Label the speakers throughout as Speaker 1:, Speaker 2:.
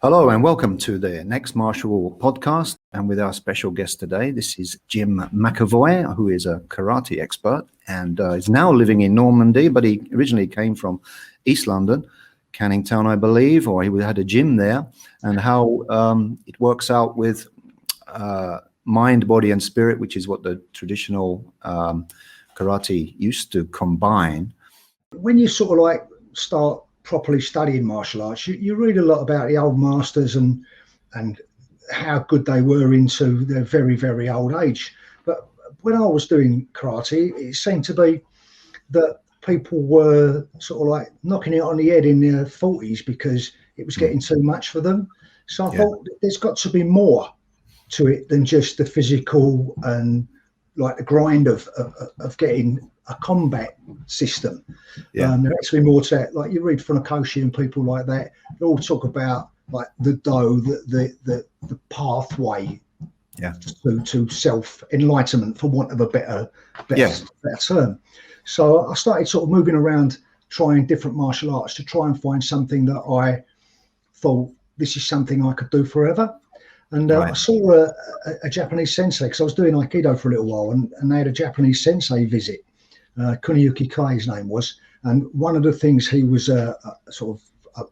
Speaker 1: Hello and welcome to the Next Martial Podcast. And with our special guest today, this is Jim McEvoy, who is a karate expert and is now living in Normandy, but he originally came from East London, Canning Town, I believe, or he had a gym there, and how it works out with mind, body, and spirit, which is what the traditional karate used to combine.
Speaker 2: When you sort of like start properly studying martial arts, you read a lot about the old masters and how good they were into their very, very old age. But when I was doing karate, it seemed to be that people were sort of like knocking it on the head in their 40s because it was getting too much for them. So I thought there's got to be more to it than just the physical and like the grind of getting a combat system. There has to be more to that. Like you read Funakoshi and people like that, they all talk about like the do, the pathway to self-enlightenment, for want of a better term. So I started sort of moving around, trying different martial arts to try and find something that I thought this is something I could do forever. And I saw a Japanese sensei, because I was doing Aikido for a little while, and they had a Japanese sensei visit. Kuniyuki Kai, his name was. And one of the things he was sort of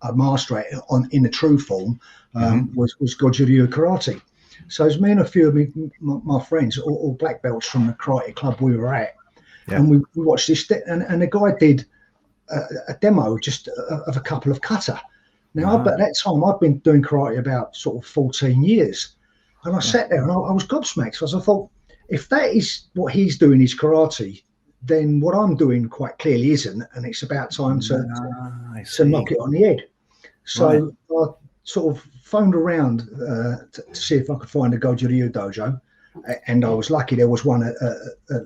Speaker 2: a master at in the true form was Gojo Ryu karate. So it was me and a few of my friends, all black belts from the karate club we were at. And we watched this, and the guy did a demo just of a couple of kata. Now, at that time, I'd been doing karate about sort of 14 years. And I sat there and I was gobsmacked, because I thought, if that is what he's doing is karate, then what I'm doing quite clearly isn't. And it's about time to knock it on the head. So I sort of phoned around to see if I could find a Gojo Ryu dojo. And I was lucky there was one at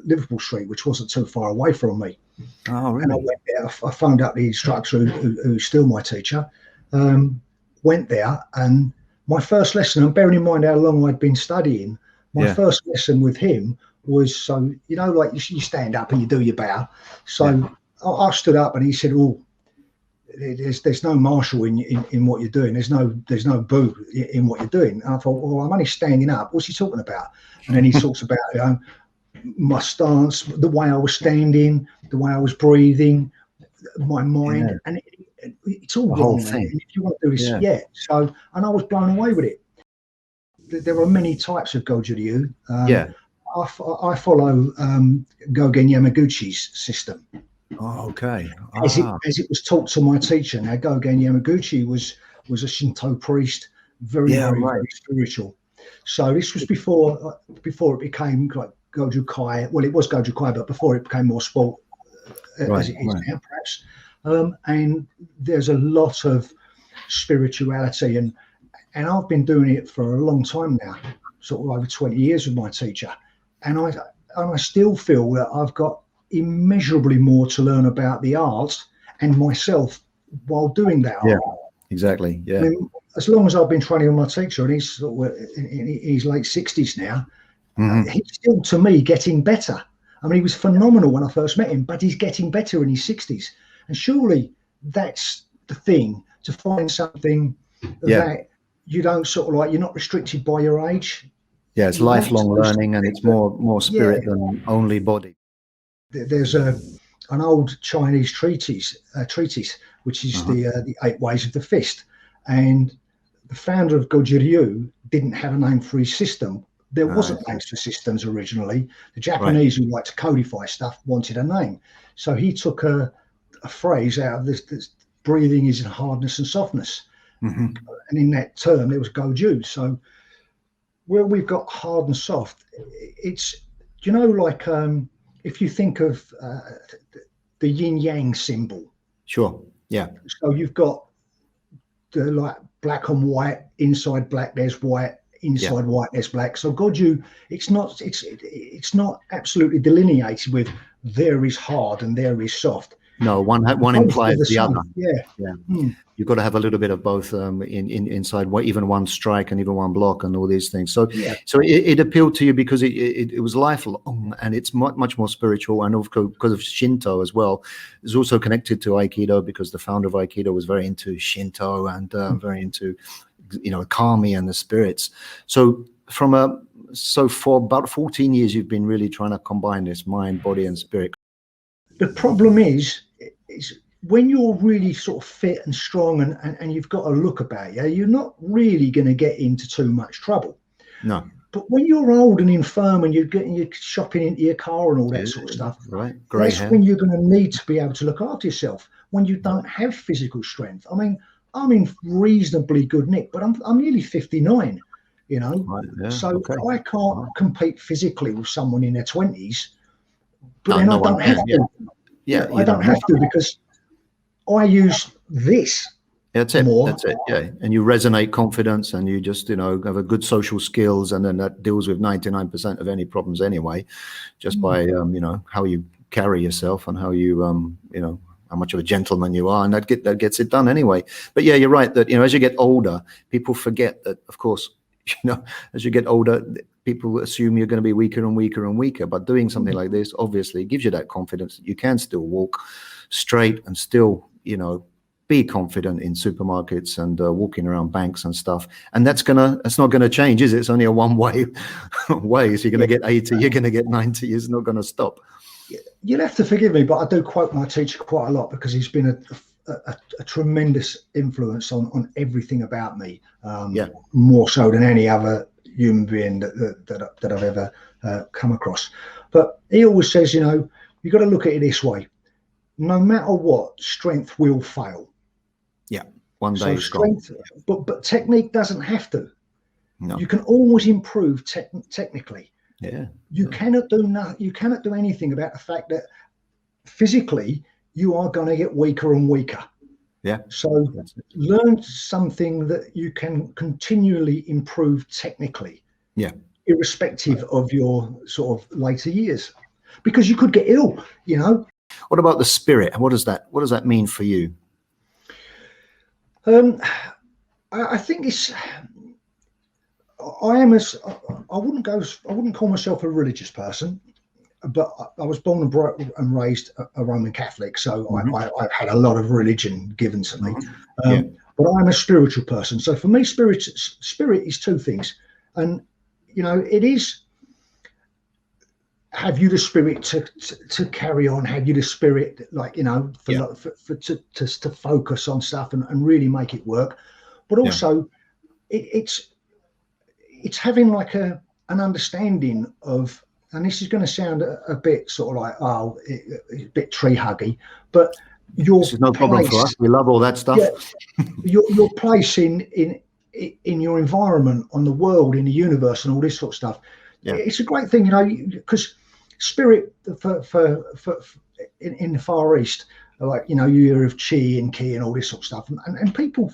Speaker 2: Liverpool Street, which wasn't too far away from me.
Speaker 1: Oh, really?
Speaker 2: And I went there. I phoned up the instructor who's still my teacher. Went there, and my first lesson, and bearing in mind how long I'd been studying, my first lesson with him was, so you know, like you stand up and you do your bow. So I stood up and he said, "Oh, there's no martial in what you're doing. There's no boo in what you're doing." And I thought, well, I'm only standing up. What's he talking about? And then he talks about my stance, the way I was standing, the way I was breathing, my mind, and it's all wrong. If you want to do this, So, and I was blown away with it. There are many types of Gojo Ryu. I follow Gogen Yamaguchi's system.
Speaker 1: Oh, okay.
Speaker 2: As it was taught to my teacher. Now, Gogen Yamaguchi was a Shinto priest, very spiritual. So this was before it became like Goju Kai. Well, it was Goju Kai, but before it became more sport as it is now, perhaps. And there's a lot of spirituality, and I've been doing it for a long time now, sort of over 20 years with my teacher, and I still feel that I've got immeasurably more to learn about the art and myself while doing that art.
Speaker 1: Exactly.
Speaker 2: I mean, as long as I've been training with my teacher, and he's sort of in his late 60s now, he's still, to me, getting better. I mean, he was phenomenal when I first met him, but he's getting better in his 60s. And surely that's the thing, to find something that you don't sort of like, you're not restricted by your age. Yeah,
Speaker 1: it's lifelong learning, and it's more spirit than only body.
Speaker 2: There's an old Chinese treatise, which is the 8 Ways of the Fist. And the founder of Gojo Ryu didn't have a name for his system. There wasn't names for systems originally. The Japanese who like to codify stuff wanted a name. So he took a phrase out of this breathing is in hardness and softness. And in that term, there was Goju. So where we've got hard and soft, it's, you know, like if you think of the yin yang symbol.
Speaker 1: Sure. Yeah.
Speaker 2: So you've got the like black and white, inside black there's white, inside white there's black. So Goju, it's not absolutely delineated with there is hard and there is soft.
Speaker 1: No, one implies the other.
Speaker 2: Yeah.
Speaker 1: You've got to have a little bit of both inside, even one strike and even one block and all these things. So it appealed to you because it was lifelong, and it's much more spiritual, and because of Shinto as well. It's also connected to Aikido because the founder of Aikido was very into Shinto and very into the kami and the spirits. So for about 14 years, you've been really trying to combine this mind, body, and spirit.
Speaker 2: The problem is when you're really sort of fit and strong and you've got a look about you, you're not really going to get into too much trouble.
Speaker 1: No.
Speaker 2: But when you're old and infirm and you're shopping into your car and all that sort of stuff,
Speaker 1: right?
Speaker 2: That's when you're going to need to be able to look after yourself. When you don't have physical strength. I mean, I'm in reasonably good nick, but I'm nearly 59. So I can't compete physically with someone in their 20s. But then I don't have to.
Speaker 1: Yeah,
Speaker 2: I don't have to because I use this.
Speaker 1: That's it.
Speaker 2: More.
Speaker 1: That's it. Yeah, and you resonate confidence, and you just have a good social skills, and then that deals with 99% of any problems anyway, just by how you carry yourself and how you how much of a gentleman you are, and that gets it done anyway. But yeah, you're right that as you get older, people forget that, of course, as you get older, people assume you're going to be weaker and weaker and weaker. But doing something like this obviously gives you that confidence that you can still walk straight and still be confident in supermarkets and walking around banks and stuff. And that's not gonna change, is it? It's only a one-way way. So you're gonna get 80, you're gonna get 90. It's not gonna stop.
Speaker 2: You'll have to forgive me, but I do quote my teacher quite a lot because he's been a tremendous influence on everything about me. More so than any other human being that I've ever come across. But he always says, you got to look at it this way: no matter what, strength will fail.
Speaker 1: Yeah, one day.
Speaker 2: So strength, but technique doesn't have to.
Speaker 1: No.
Speaker 2: You can always improve technically.
Speaker 1: Yeah.
Speaker 2: You cannot do anything about the fact that physically you are going to get weaker and weaker.
Speaker 1: Yeah.
Speaker 2: So learn something that you can continually improve technically.
Speaker 1: Yeah.
Speaker 2: Irrespective of your sort of later years, because you could get ill.
Speaker 1: What about the spirit? What does that mean for you?
Speaker 2: I think I wouldn't call myself a religious person, but I was born and raised a Roman Catholic, so I've had a lot of religion given to me. But I'm a spiritual person. So for me, spirit is two things, and it is. Have you the spirit to carry on? Have you the spirit, to focus on stuff and really make it work? But also, it's having like an understanding of, and this is going to sound a bit sort of like a bit tree huggy, but
Speaker 1: this is no problem for us. We love all that stuff.
Speaker 2: Your place in your environment, on the world, in the universe, and all this sort of stuff. Yeah. It's a great thing, because spirit in the Far East, like you hear of chi and ki and all this sort of stuff, and people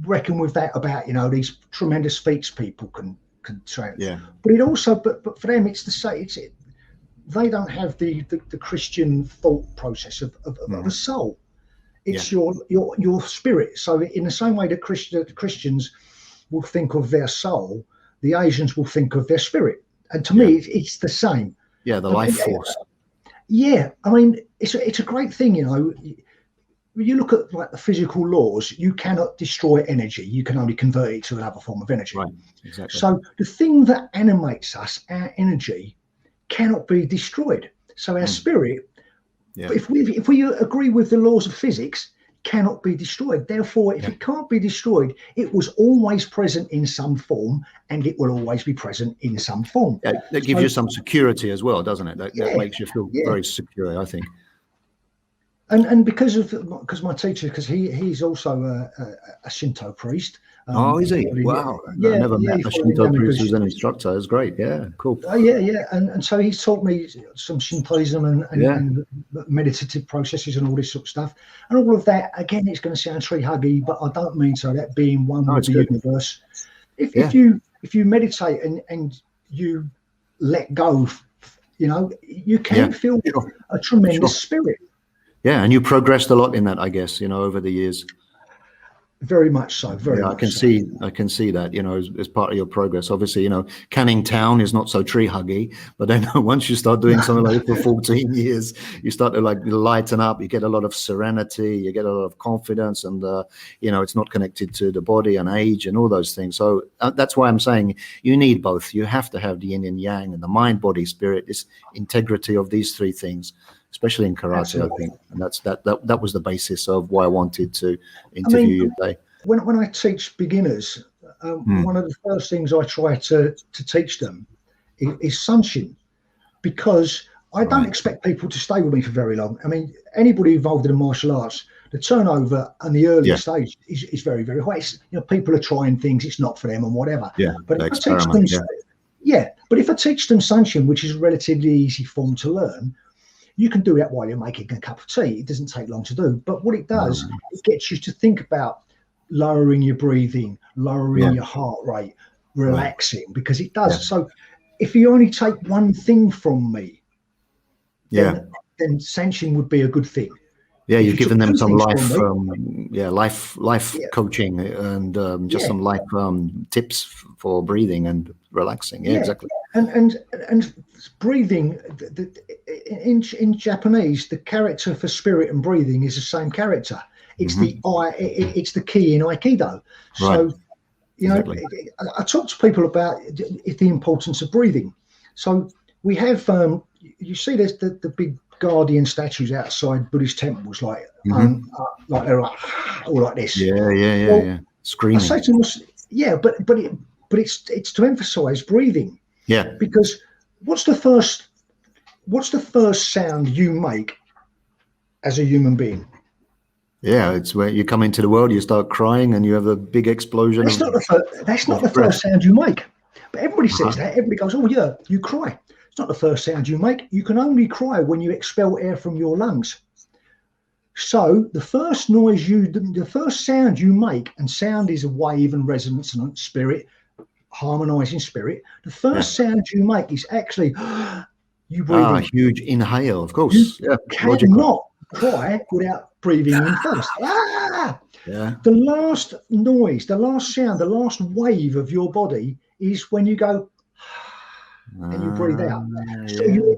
Speaker 2: reckon with that about these tremendous feats people can train.
Speaker 1: Yeah.
Speaker 2: But it also, but for them, it's the same. They don't have the Christian thought process of the soul. It's your spirit. So in the same way that Christians will think of their soul, the Asians will think of their spirit. And to me, it's the same.
Speaker 1: Yeah, the life force.
Speaker 2: Yeah, I mean, it's a great thing, When you look at like the physical laws, you cannot destroy energy. You can only convert it to another form of energy.
Speaker 1: Right, exactly.
Speaker 2: So the thing that animates us, our energy, cannot be destroyed. So our spirit, if we agree with the laws of physics, cannot be destroyed. Therefore, if it can't be destroyed, it was always present in some form, and it will always be present in some form.
Speaker 1: Yeah, that gives you some security as well, doesn't it? That makes you feel very secure, I think.
Speaker 2: And because my teacher, because he's also a Shinto priest.
Speaker 1: Is he? Wow. I never met a Shinto priest who's an instructor. It's great. Yeah, cool.
Speaker 2: And so he's taught me some Shintoism and meditative processes and all this sort of stuff. And all of that, again, it's going to sound tree huggy, but I don't mean so. That being one with the universe. If you meditate and you let go, you can feel a tremendous spirit.
Speaker 1: Yeah, and you progressed a lot in that, I guess, over the years.
Speaker 2: Very much so. Very
Speaker 1: Yeah,
Speaker 2: much
Speaker 1: I can see that, as part of your progress. Obviously, Canning Town is not so tree huggy, but then once you start doing something like this for 14 years, you start to like lighten up. You get a lot of serenity, you get a lot of confidence, and it's not connected to the body and age and all those things. So that's why I'm saying you need both. You have to have the yin and yang and the mind, body, spirit, this integrity of these three things, especially in karate. Absolutely. I think, and that was the basis of why I wanted to interview you today.
Speaker 2: When I teach beginners, one of the first things I try to teach them is Sanshin, because I don't expect people to stay with me for very long. I mean, anybody involved in the martial arts, the turnover and the early stage is very, very high. People are trying things, it's not for them and whatever.
Speaker 1: Yeah,
Speaker 2: but if I teach them, but if I teach them Sanshin, which is a relatively easy form to learn, you can do that while you're making a cup of tea. It doesn't take long to do. But what it does, it gets you to think about lowering your breathing, lowering your heart rate, relaxing, because it does. Yeah. So if you only take one thing from me, then Sanshin would be a good thing.
Speaker 1: Yeah, you've given them some life, life coaching and just some life tips for breathing and relaxing. Yeah, exactly.
Speaker 2: And breathing, in Japanese, the character for spirit and breathing is the same character. It's it's the key in Aikido. So, I talk to people about the importance of breathing. So we have, you see, there's the big guardian statues outside Buddhist temples, like they're like all like this.
Speaker 1: Yeah. Screaming. I say to
Speaker 2: them, but it's to emphasize breathing.
Speaker 1: Yeah.
Speaker 2: Because what's the first sound you make as a human being?
Speaker 1: Yeah, it's where you come into the world, you start crying, and you have a big explosion.
Speaker 2: That's not the first sound you make. But everybody says that. Everybody goes, "Oh yeah, you cry." It's not the first sound you make. You can only cry when you expel air from your lungs. So the first sound you make, and sound is a wave and resonance and spirit, harmonizing spirit. The first sound you make is actually you breathe in.
Speaker 1: Huge inhale, of course.
Speaker 2: You cannot cry without breathing in first. The last noise, the last sound, the last wave of your body is when you go and you breathe out. So your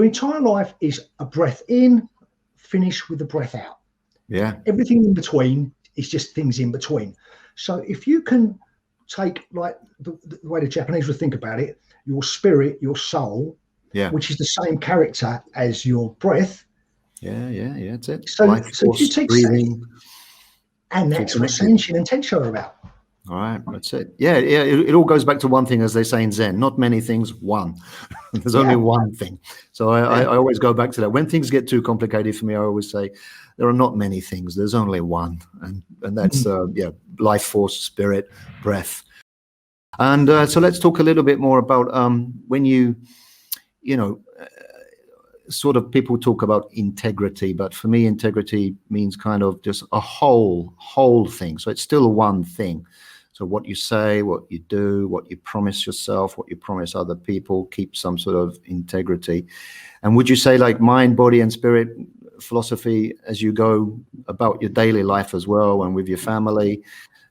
Speaker 2: entire life is a breath in, finish with the breath out.
Speaker 1: Yeah.
Speaker 2: Everything in between is just things in between. So if you can take, like the way the Japanese would think about it, your spirit, your soul, which is the same character as your breath.
Speaker 1: Yeah, that's it.
Speaker 2: So if you take breathing, and that's what Sanshin and Tensho are about.
Speaker 1: All right, that's it. Yeah, it all goes back to one thing, as they say in Zen, not many things, one. There's only one thing. So I always go back to that. When things get too complicated for me, I always say, there are not many things, there's only one. And that's, life force, spirit, breath. And so let's talk a little bit more about when you sort of, people talk about integrity, but for me, integrity means kind of just a whole thing. So it's still one thing. So what you say, what you do, what you promise yourself, what you promise other people, keep some sort of integrity. And would you say, like, mind, body, and spirit philosophy as you go about your daily life as well and with your family,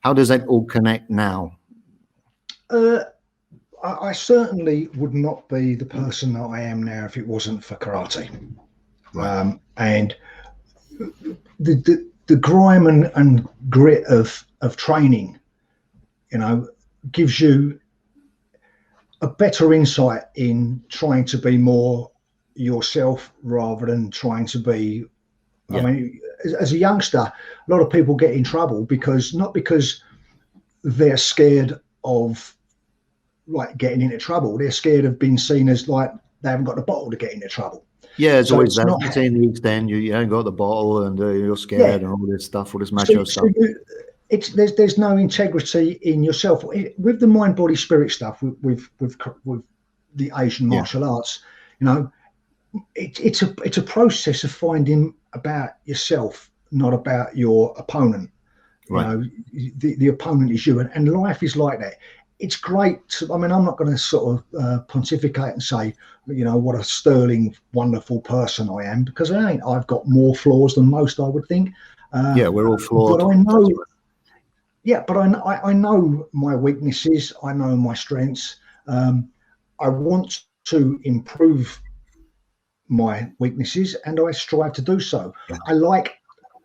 Speaker 1: how does that all connect now?
Speaker 2: I certainly would not be the person that I am now if it wasn't for karate. And the grime and grit of training, gives you a better insight in trying to be more yourself rather than trying to be. I mean, as a youngster, a lot of people get in trouble not because they're scared of like getting into trouble. They're scared of being seen as like they haven't got the bottle to get into trouble.
Speaker 1: Yeah, it's always that. It's in the extent you haven't got the bottle and you're scared and all this stuff, all this macho stuff.
Speaker 2: There's no integrity in yourself with the mind, body, spirit stuff. With the Asian martial arts, it's a process of finding about yourself, not about your opponent.
Speaker 1: Right.
Speaker 2: The opponent is you, and life is like that. It's great. I'm not going to sort of pontificate and say, what a sterling, wonderful person I am, because I ain't. I've got more flaws than most, I would think.
Speaker 1: Yeah, we're all flawed.
Speaker 2: But I know, but I know my weaknesses. I know my strengths. I want to improve my weaknesses, and I strive to do so.
Speaker 1: Yeah.
Speaker 2: I like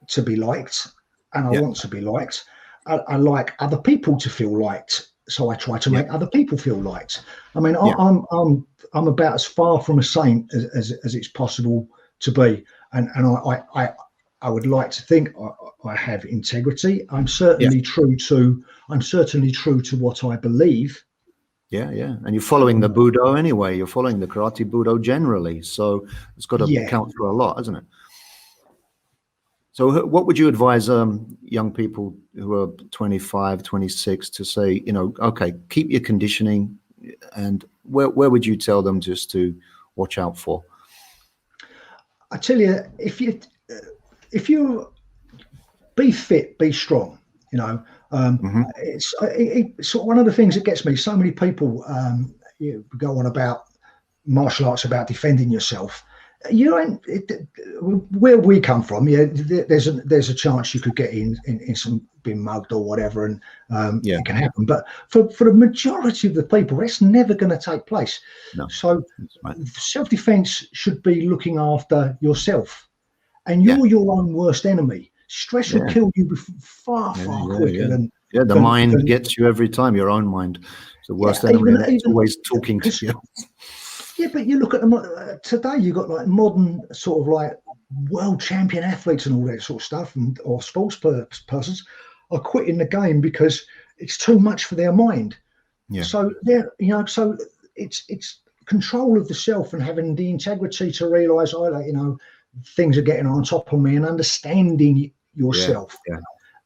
Speaker 2: to be liked, and I want to be liked. I like other people to feel liked, so I try to make other people feel liked. I mean, I'm about as far from a saint as it's possible to be, and I would like to think I have integrity. I'm certainly true to what I believe.
Speaker 1: Yeah, and you're following the Budo anyway. You're following the karate Budo generally, so it's got to count for a lot, hasn't it? So what would you advise young people who are 25, 26 to say, okay, keep your conditioning, and where would you tell them just to watch out for?
Speaker 2: I tell you, if you be fit, be strong, it's one of the things that gets me. So many people go on about martial arts, about defending yourself. Where we come from, there's a chance you could get in some being mugged or whatever, and it can happen. But for the majority of the people, that's never going to take place.
Speaker 1: No,
Speaker 2: so self-defense should be looking after yourself, and you're your own worst enemy. Stress will kill you far quicker than
Speaker 1: the mind gets you every time. Your own mind, it's the worst enemy. It's always talking to you.
Speaker 2: Yeah, but you look at them today. You got like modern sort of like world champion athletes and all that sort of stuff, or sports persons are quitting the game because it's too much for their mind. Yeah. So so it's control of the self and having the integrity to realise, things are getting on top of me, and understanding yourself.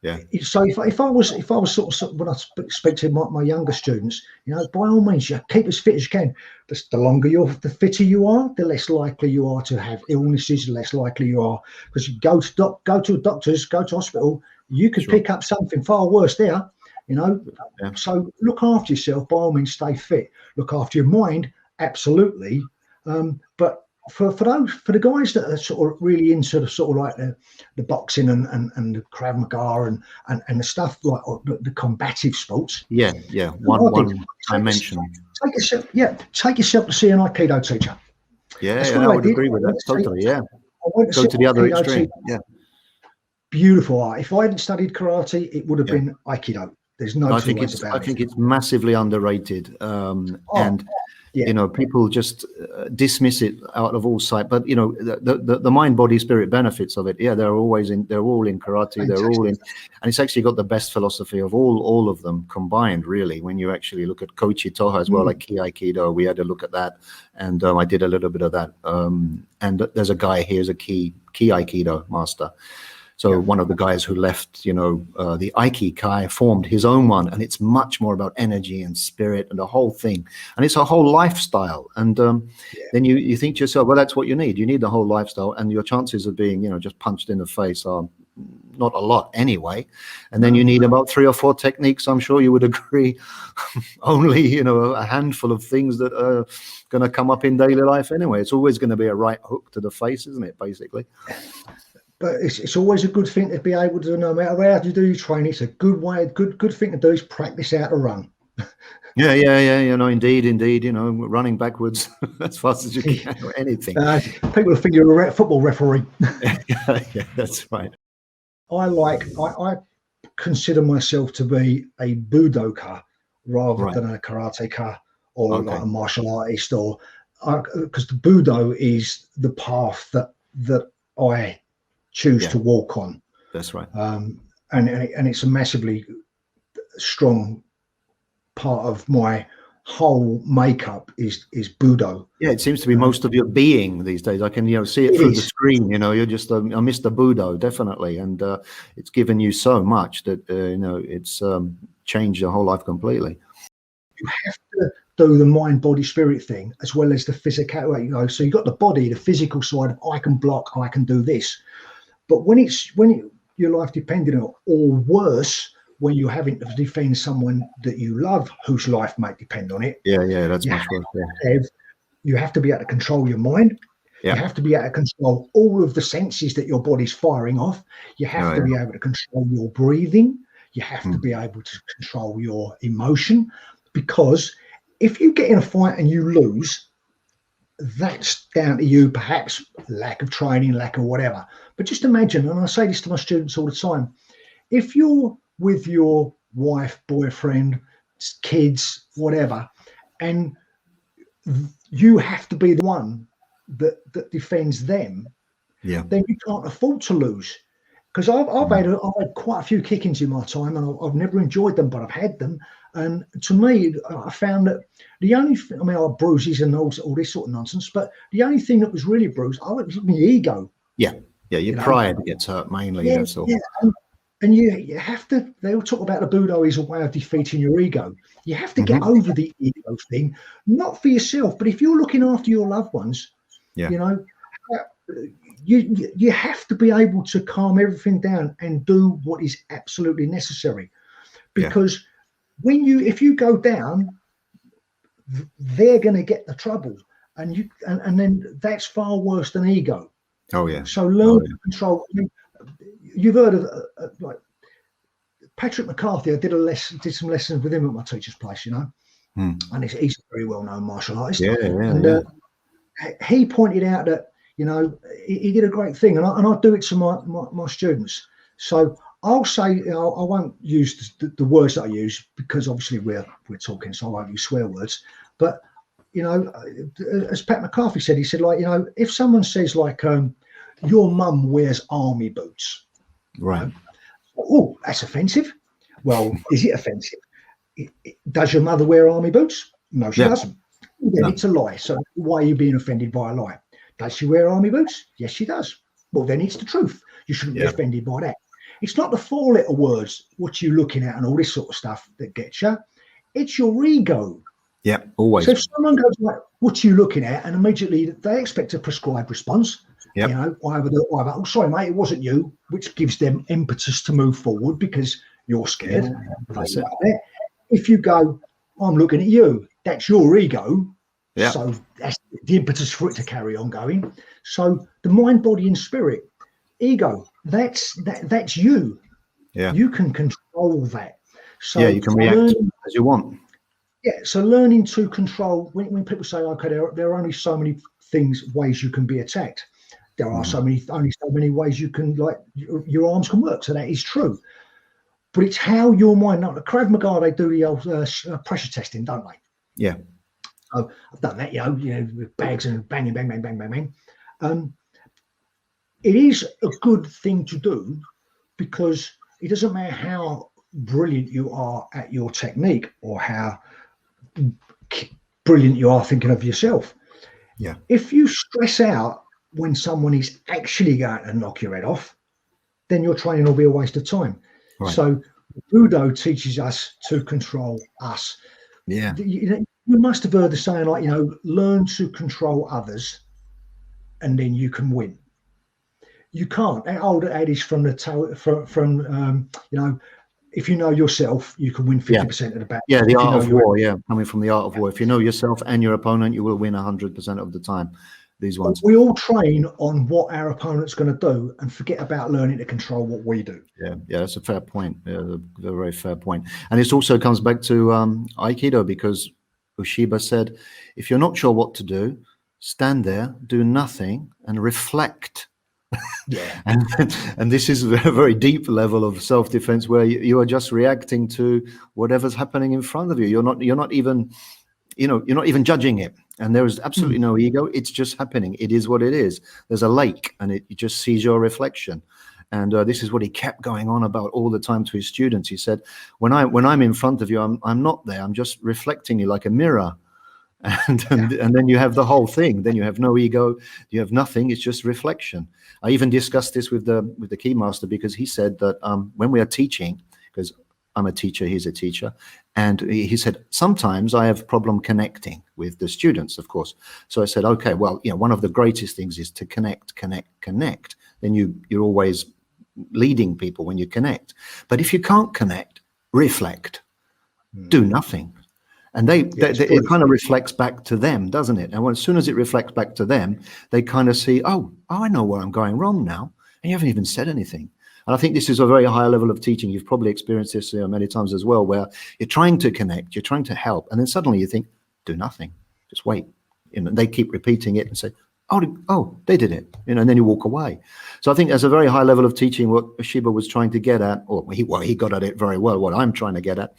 Speaker 1: Yeah.
Speaker 2: So if I was sort of, when I speak to my younger students, by all means, keep as fit as you can. The longer the fitter you are, the less likely you are to have illnesses, the less likely you are, because you go to a doctor's, go to hospital, you could pick up something far worse there. So look after yourself, by all means, stay fit. Look after your mind, absolutely. But for the guys that are sort of really into the sort of like the boxing and the Krav Maga and the stuff like the combative sports. One dimension. Take yourself to see an Aikido teacher.
Speaker 1: I would agree with that totally. I went to go to the other extreme.
Speaker 2: Beautiful art. If I hadn't studied karate, it would have been Aikido. There's no two ways about it.
Speaker 1: I think it's massively underrated, people just dismiss it out of all sight. But the mind, body, spirit benefits of it. They're all in karate. Fantastic. They're all in, and it's actually got the best philosophy of all of them combined. Really, when you actually look at Koichi Toha as well, like Ki Aikido, we had a look at that, and I did a little bit of that. And there's a guy here, a Ki Aikido master. So one of the guys who left, the Aikikai, formed his own one, and it's much more about energy and spirit and the whole thing. And it's a whole lifestyle. And then you think to yourself, well, that's what you need. You need the whole lifestyle, and your chances of being, just punched in the face are not a lot anyway. And then you need about 3 or 4 techniques. I'm sure you would agree. Only, a handful of things that are going to come up in daily life anyway. It's always going to be a right hook to the face, isn't it, basically?
Speaker 2: But it's always a good thing to be able to, no matter how you do your training, it's a good way, good thing to do is practice how to run. Indeed, running backwards as fast as you can or anything.
Speaker 1: People
Speaker 2: think you're a football referee.
Speaker 1: Yeah, that's right.
Speaker 2: I consider myself to be a budoka rather than a karateka or like a martial artist, or because the budo is the path that I choose to walk on.
Speaker 1: That's right.
Speaker 2: And it's a massively strong part of my whole makeup is Budo.
Speaker 1: Yeah, it seems to be most of your being these days. I can see it through the screen. You're just a Mr. Budo, definitely, and it's given you so much that it's changed your whole life completely.
Speaker 2: You have to do the mind, body, spirit thing as well as the physical. So you've got the body, the physical side of I can block, I can do this. But when your life depending on, or worse, when you're having to defend someone that you love, whose life might depend on it.
Speaker 1: Yeah, that's much worse. Yeah.
Speaker 2: You have to be able to control your mind. You have to be able to control all of the senses that your body's firing off. You have to be able to control your breathing. You have to be able to control your emotion, because if you get in a fight and you lose, that's down to you, perhaps lack of training, lack of whatever. But just imagine, and I say this to my students all the time, if you're with your wife, boyfriend, kids, whatever, and you have to be the one that defends them, then you can't afford to lose. Because I've had quite a few kickings in my time, and I've never enjoyed them, but I've had them. And to me, I found that the only thing, I had bruises and all this sort of nonsense, but the only thing that was really bruised, was my ego.
Speaker 1: Yeah, your pride gets hurt mainly. That's all.
Speaker 2: Yeah. And you have to, they all talk about the Budo is a way of defeating your ego. You have to get over the ego thing, not for yourself, but if you're looking after your loved ones, you know, you have to be able to calm everything down and do what is absolutely necessary. Because if you go down, they're going to get the trouble, and then that's far worse than ego.
Speaker 1: Oh yeah.
Speaker 2: So learn to control. I mean, you've heard of like Patrick McCarthy. I did some lessons with him at my teacher's place, you know, and he's a very well-known martial artist. He pointed out that, you know, he did a great thing, and I do it to my students. So I'll say, you know, I won't use the words that I use, because obviously we're talking, so I won't use swear words. But, you know, as Pat McCarthy said, he said, like, you know, if someone says like, your mum wears army boots,
Speaker 1: right?
Speaker 2: Oh, that's offensive. Well, is it offensive? Does your mother wear army boots? No, she doesn't. Then it's a lie. So why are you being offended by a lie? Does she wear army boots? Yes, she does. Well, then it's the truth. You shouldn't be offended by that. It's not the 4-letter words, what you're looking at and all this sort of stuff that gets you. It's your ego.
Speaker 1: Yeah, always.
Speaker 2: So if someone goes like, what are you looking at? And immediately they expect a prescribed response. You know, either, oh, sorry, mate, it wasn't you, which gives them impetus to move forward because you're scared. If you go, I'm looking at you, that's your ego. So that's the impetus for it to carry on going. So the mind, body, and spirit, ego, that's you. You can control that. So
Speaker 1: you can react as you want.
Speaker 2: So learning to control, when people say, okay, there are only so many ways you can be attacked. There are only so many ways you can, like, your arms can work. So that is true. But it's how your mind, like the Krav Maga, they do the old pressure testing, don't they?
Speaker 1: Yeah.
Speaker 2: So I've done that, you know, with bags and banging, bang, bang, bang, bang, bang. It is a good thing to do, because it doesn't matter how brilliant you are at your technique or how brilliant you are thinking of yourself. If you stress out when someone is actually going to knock your head off, then your training will be a waste of time. So Budo teaches us to control us. You must have heard the saying, like, you know, learn to control others and then you can win. You can't. That old adage from you know, if you know yourself, you can win 50% of the battle.
Speaker 1: The art of war. Coming from the art of war. If you know yourself and your opponent, you will win 100% of the time. These ones.
Speaker 2: We all train on what our opponent's going to do and forget about learning to control what we do. That's
Speaker 1: a fair point. A very fair point. And it also comes back to Aikido, because Ushiba said, if you're not sure what to do, stand there, do nothing, and reflect. And this is a very deep level of self-defense, where you are just reacting to whatever's happening in front of you. You're not even judging it, and there is absolutely no ego. It's just happening. It is what it is. There's a lake, and it just sees your reflection. And this is what he kept going on about all the time to his students. He said, when I'm in front of you, I'm not there. I'm just reflecting you like a mirror. And then you have the whole thing. Then you have no ego. You have nothing. It's just reflection. I even discussed this with the key master, because he said that when we are teaching, because I'm a teacher, he's a teacher, and he said, sometimes I have problem connecting with the students, of course. So I said, okay, well, you know, one of the greatest things is to connect. Then you're always leading people when you connect. But if you can't connect, reflect, do nothing. And it kind of reflects back to them, doesn't it? And as soon as it reflects back to them, they kind of see, oh, I know where I'm going wrong now. And you haven't even said anything. And I think this is a very high level of teaching. You've probably experienced this many times as well, where you're trying to connect, you're trying to help. And then suddenly you think, do nothing, just wait. They keep repeating it and say, oh, they did it, and then you walk away. So I think there's a very high level of teaching. What Shiba was trying to get at, or he got at it very well. What I'm trying to get at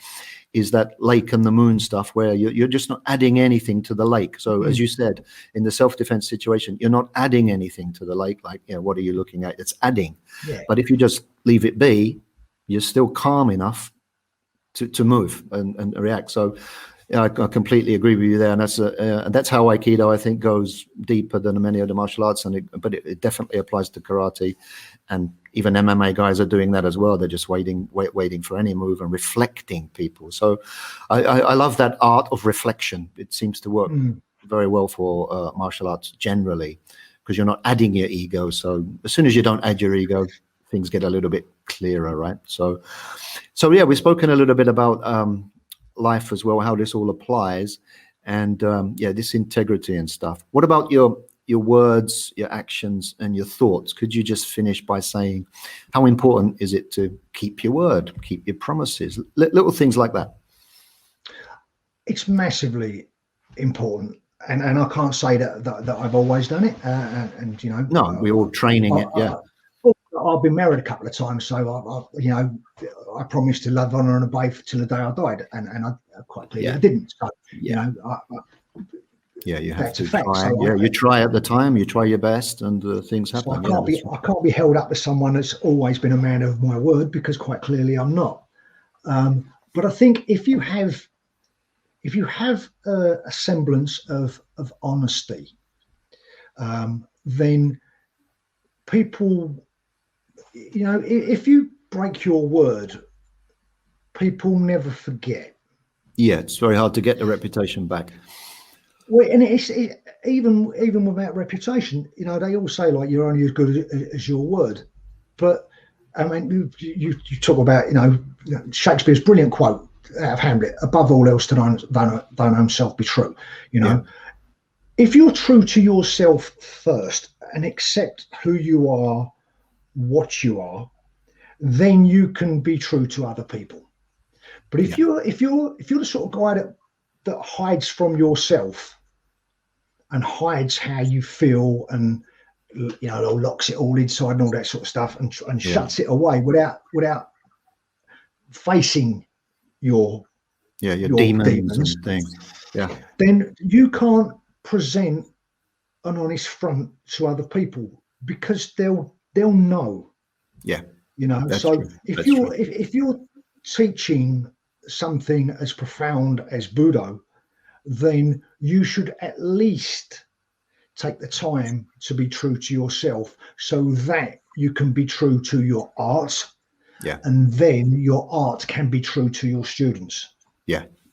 Speaker 1: is that lake and the moon stuff, where you're just not adding anything to the lake. So as you said, in the self-defense situation, you're not adding anything to the lake. Like, what are you looking at? It's adding. Yeah. But if you just leave it be, you're still calm enough to move and react. So I completely agree with you there, and that's how Aikido, I think, goes deeper than many other martial arts, but it definitely applies to karate, and even MMA guys are doing that as well. They're just waiting for any move and reflecting people. So I love that art of reflection. It seems to work very well for martial arts generally, because you're not adding your ego. So as soon as you don't add your ego, things get a little bit clearer, right? So yeah, we've spoken a little bit about life as well, how this all applies, and this integrity and stuff. What about your words, your actions, and your thoughts? Could you just finish by saying how important is it to keep your word, keep your promises, little things like that?
Speaker 2: It's massively important, and I can't say that I've always done it, and
Speaker 1: no, we're all training it.
Speaker 2: I've been married a couple of times, so I promised to love, honour, and obey till the day I died, and I quite clearly I didn't. So you have to try.
Speaker 1: So you try at the time, you try your best, and things happen.
Speaker 2: So I can't be held up as someone that's always been a man of my word, because quite clearly I'm not. But I think if you have a semblance of honesty, then people, if you break your word, people never forget.
Speaker 1: Yeah, it's very hard to get the reputation back.
Speaker 2: Well, and even without reputation, they all say, like, you're only as good as your word. But I mean, you talk about Shakespeare's brilliant quote out of Hamlet: "Above all else, to thine own self be true." If you're true to yourself first and accept who you are, what you are, then you can be true to other people. But if you're the sort of guy that hides from yourself and hides how you feel, and locks it all inside and all that sort of stuff, and shuts it away without facing your demons and things, then you can't present an honest front to other people, because they'll know. So true. If you're teaching something as profound as Budo, then you should at least take the time to be true to yourself, so that you can be true to your art, and then your art can be true to your students.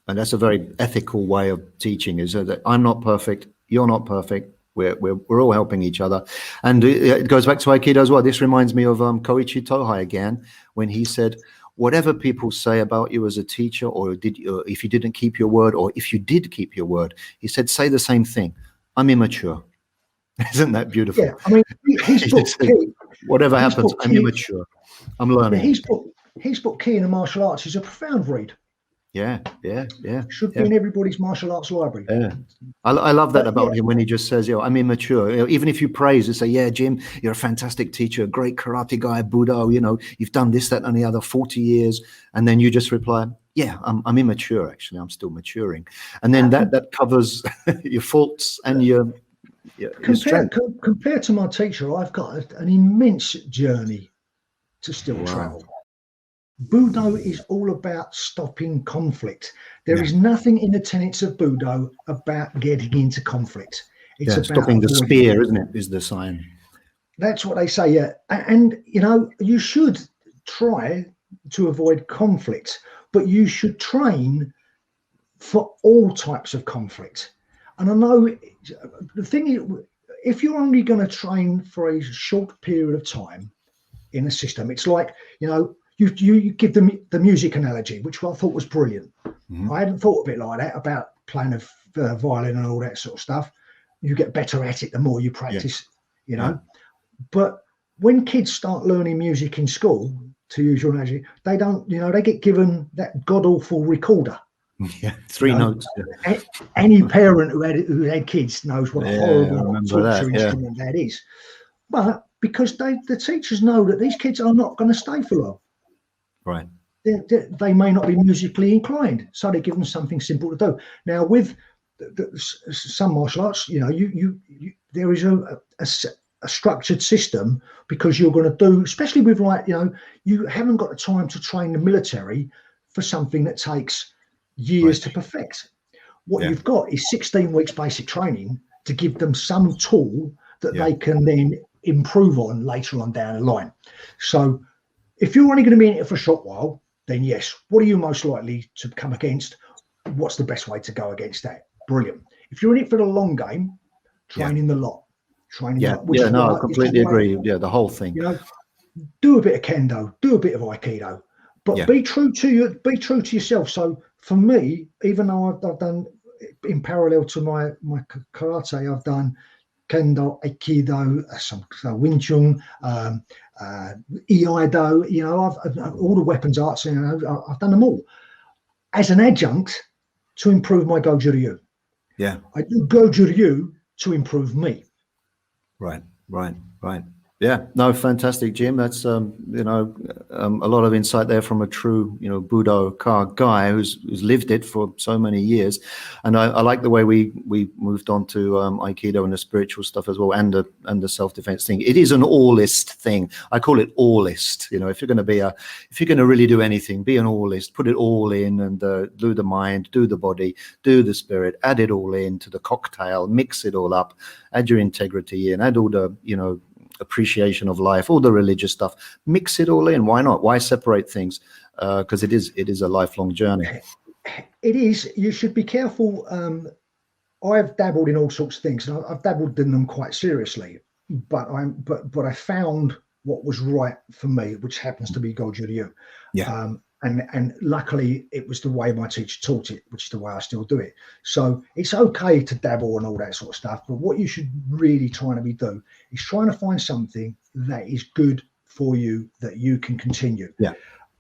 Speaker 2: And
Speaker 1: that's a very ethical way of teaching, is that I'm not perfect, you're not perfect, we're all helping each other. And it goes back to Aikido as well. This reminds me of Koichi Tohei again, when he said, whatever people say about you as a teacher, or if you didn't keep your word, or if you did keep your word, he said, say the same thing: I'm immature. Isn't that beautiful?
Speaker 2: Yeah, I mean, his book,
Speaker 1: whatever happens, I'm immature. I'm learning.
Speaker 2: His book, Key in the Martial Arts, is a profound read.
Speaker 1: Yeah.
Speaker 2: Should be in everybody's martial arts library.
Speaker 1: Yeah, I love that about him, when he just says, I'm immature. Even if you praise and say, yeah, Jim, you're a fantastic teacher, a great karate guy, Budo, you've done this, that, and the other 40 years. And then you just reply, yeah, I'm immature, actually. I'm still maturing. And then that covers your faults and your strength.
Speaker 2: Compared to my teacher, I've got an immense journey to still travel. Budo is all about stopping conflict. There is nothing in the tenets of Budo about getting into conflict. It's about
Speaker 1: stopping the spear, isn't it? Is the sign.
Speaker 2: That's what they say. Yeah, and you should try to avoid conflict, but you should train for all types of conflict. And I know the thing is, if you're only going to train for a short period of time in a system, it's like, you give them the music analogy, which I thought was brilliant.
Speaker 1: Mm-hmm.
Speaker 2: I hadn't thought of it like that, about playing a violin and all that sort of stuff. You get better at it the more you practice, you know. But when kids start learning music in school, to use your analogy, they don't, you know, they get given that god awful recorder.
Speaker 1: Yeah, three notes. Yeah.
Speaker 2: Any parent who had kids knows what a horrible torture
Speaker 1: that,
Speaker 2: instrument that is. But because the teachers know that these kids are not going to stay for long.
Speaker 1: Right.
Speaker 2: They may not be musically inclined, so they give them something simple to do. Now, with some martial arts, you know, there is a structured system, because you're going to do, especially with, like, you know, you haven't got the time to train the military for something that takes years to perfect. What you've got is 16 weeks basic training to give them some tool that they can then improve on later on down the line. So if you're only going to be in it for a short while, then yes, what are you most likely to come against? What's the best way to go against that? Brilliant. If you're in it for the long game, training the lot. Training the lot,
Speaker 1: I completely agree. Yeah, the whole thing.
Speaker 2: You know, do a bit of kendo, do a bit of aikido, but be true to yourself. So for me, even though I've done, in parallel to my karate, I've done kendo, aikido, some Wing Chun, iaido. You know, I've all the weapons arts. You know, I've done them all as an adjunct to improve my Gojo Ryu. Yeah, I do Gojo Ryu to improve me. Right.
Speaker 1: Yeah, no, fantastic, Jim. That's a lot of insight there from a true, Budo guy who's lived it for so many years. And I like the way we moved on to Aikido and the spiritual stuff as well, and the self-defense thing. It is an allist thing. I call it allist. If you're going to really do anything, be an allist. Put it all in, and do the mind, do the body, do the spirit. Add it all into the cocktail. Mix it all up. Add your integrity in. Add all the appreciation of life, all the religious stuff, mix it all in. Why not? Why separate things? Because it is a lifelong journey.
Speaker 2: It is. You should be careful. I've dabbled in all sorts of things, and I've dabbled in them quite seriously. But I found what was right for me, which happens to be Gojo Ryu. Yeah. And luckily, it was the way my teacher taught it, which is the way I still do it. So it's okay to dabble and all that sort of stuff. But what you should really try to do is trying to find something that is good for you, that you can continue. Yeah.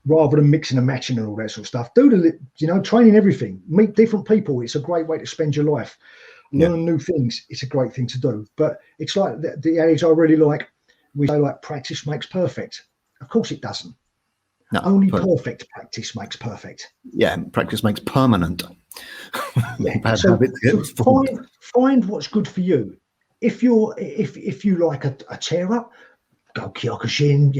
Speaker 2: Rather than mixing and matching and all that sort of stuff. Training everything. Meet different people. It's a great way to spend your life. Learn new things. It's a great thing to do. But it's like the adage I really like. We say, like, practice makes perfect. Of course it doesn't. No, only perfect practice makes perfect.
Speaker 1: Yeah, practice makes permanent.
Speaker 2: Yeah. So find what's good for you. If you like a tear up, go Kyokushin.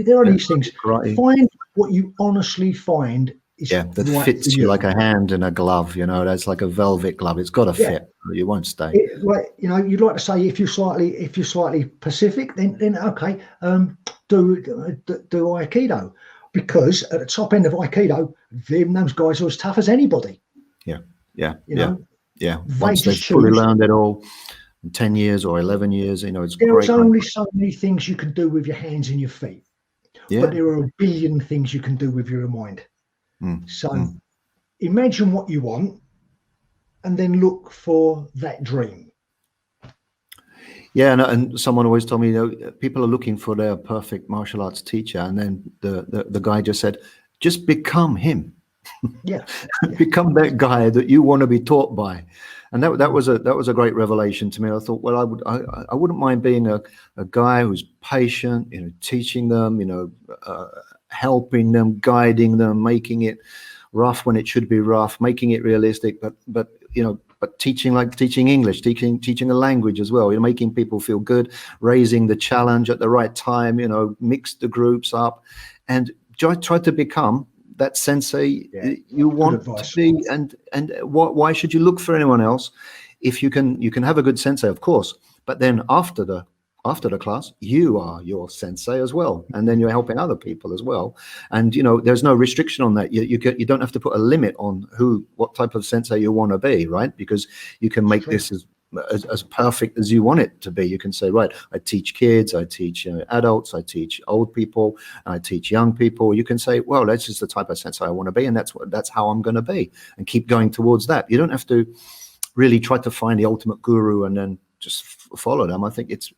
Speaker 2: There are these things. Right. Find what you honestly find is
Speaker 1: that right fits you like a hand in a glove. That's like a velvet glove. It's got to fit. You won't stay.
Speaker 2: You'd like to say if you're slightly Pacific, then okay. Do Aikido, because at the top end of Aikido, those guys are as tough as anybody.
Speaker 1: Yeah. Once they've fully learned it all, in 10 years or 11 years, it's great.
Speaker 2: There's only so many things you can do with your hands and your feet, but there are a billion things you can do with your mind. Imagine what you want, and then look for that dream.
Speaker 1: Yeah, and someone always told me, people are looking for their perfect martial arts teacher, and then the guy just said, just become him.
Speaker 2: Yeah.
Speaker 1: Become that guy that you want to be taught by. And that was a great revelation to me. I thought, well, I wouldn't mind being a guy who's patient, teaching them, helping them, guiding them, making it rough when it should be rough, making it realistic, but teaching English, teaching a language as well, making people feel good, raising the challenge at the right time, mix the groups up, and try to become that sensei you want to be. And why should you look for anyone else? If you can have a good sensei, of course, but then after the class, you are your sensei as well, and then you're helping other people as well. And there's no restriction on that. You don't have to put a limit on what type of sensei you want to be, right? Because you can make this as as perfect as you want it to be. You can say, right, I teach kids, I teach adults, I teach old people, I teach young people. You can say, well, that's just the type of sensei I want to be, and that's how I'm going to be, and keep going towards that. You don't have to really try to find the ultimate guru and then just follow them. I think it's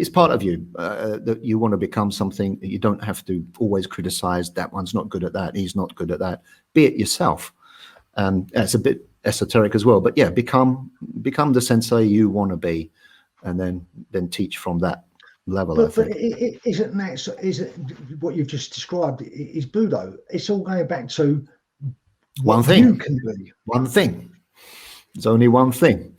Speaker 1: part of you that you want to become something. You don't have to always criticize that one's not good at that, he's not good at that. Be it yourself. It's a bit esoteric as well, but yeah, become the sensei you want to be, and then teach from that level.
Speaker 2: But isn't what you've just described is Budo? It's all going back to
Speaker 1: one thing.
Speaker 2: You can do
Speaker 1: one thing. There's only one thing.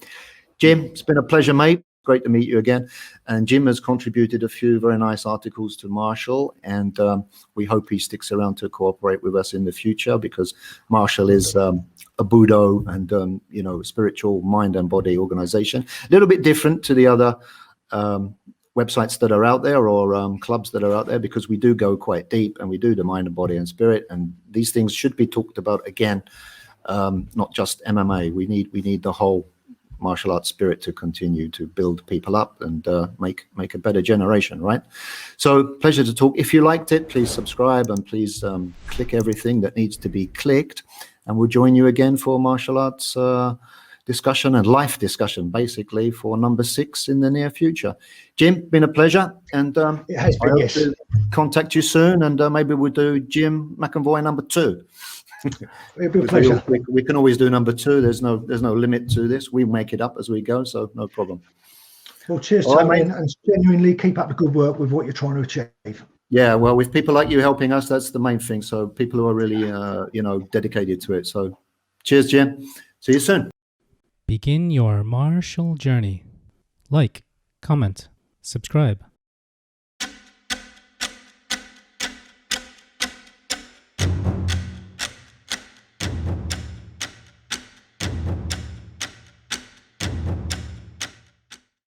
Speaker 1: Jim, it's been a pleasure, mate. Great to meet you again. And Jim has contributed a few very nice articles to MaArtial, and we hope he sticks around to cooperate with us in the future, because MaArtial is a Budo and spiritual mind and body organization. A little bit different to the other websites that are out there, or clubs that are out there, because we do go quite deep, and we do the mind and body and spirit, and these things should be talked about again, not just MMA. We need the whole martial arts spirit to continue to build people up and make a better generation, right? So pleasure to talk. If you liked it, please subscribe, and please click everything that needs to be clicked, and we'll join you again for martial arts discussion and life discussion, basically, for number 6 in the near future. Jim, been a pleasure, and
Speaker 2: it has been, yes.
Speaker 1: To contact you soon, and maybe we'll do Jim McEvoy number 2.
Speaker 2: It'll be a pleasure.
Speaker 1: We can always do number 2. There's no limit to this. We make it up as we go, so no problem.
Speaker 2: Well, cheers, Tony, and genuinely keep up the good work with what you're trying to achieve.
Speaker 1: Yeah, well, with people like you helping us, that's the main thing. So people who are really, dedicated to it. So cheers, Jim. See you soon.
Speaker 3: Begin your martial journey. Like, comment, subscribe.